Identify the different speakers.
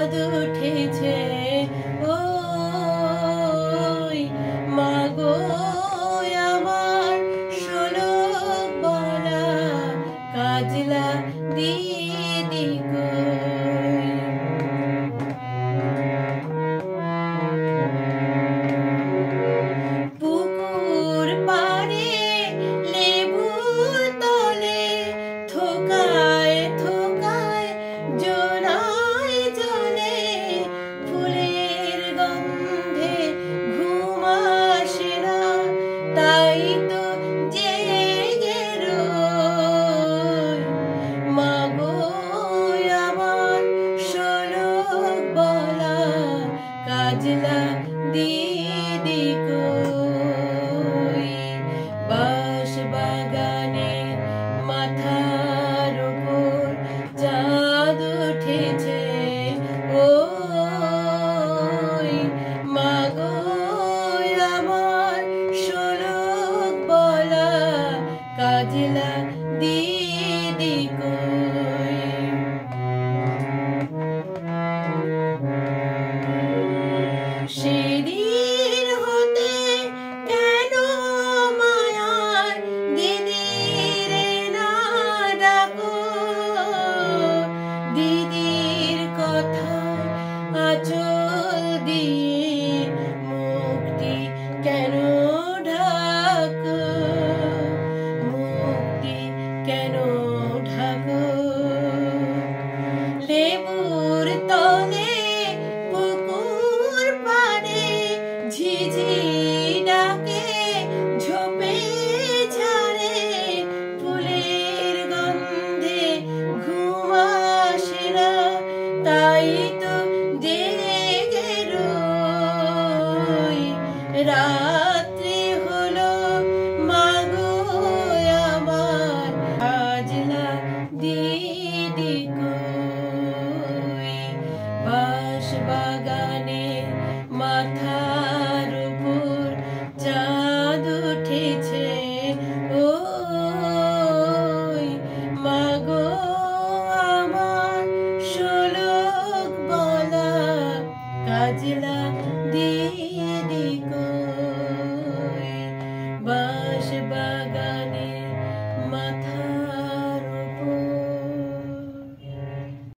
Speaker 1: চাঁদ উঠেছে ওই মাগো আমার শোলক বলা কাজলা দিদি কই। পুকুর পাড়ে লেবুর তলে থোকায় থোকায় জোনায় জলে ফুলের গন্ধে ঘুম আসে না, তাই তো জেগে রই মাগো আমার শোলক বলা কাজলা দিদি কই। বাঁশ বাগানের মাথার উপর চাঁদ উঠেছে ওই মাগো আমার শোলক বলা কাজলা দিদি কই। সেদিন হতে কেন মায়ার দিদির না ডাকো, দিদির কথায় আঁচল দিয়ে মুক্তি কেন ঢাকো, মুক্তি কেন ঢাকো। লেবুর তলে পুকুর পাড়ে ঝিঝি ডাকে ঝোপে ঝাড়ে ফুলের গন্ধে ঘুম আসে না, তাই তো জেগে রই রাত্রি হলো মাগো আমার কাজলা দিদি কই। বাঁশ বাগানের মাথার উপর চাঁদ উঠেছে ওই মাগো আমার শোলক বলা কাজলা দিদি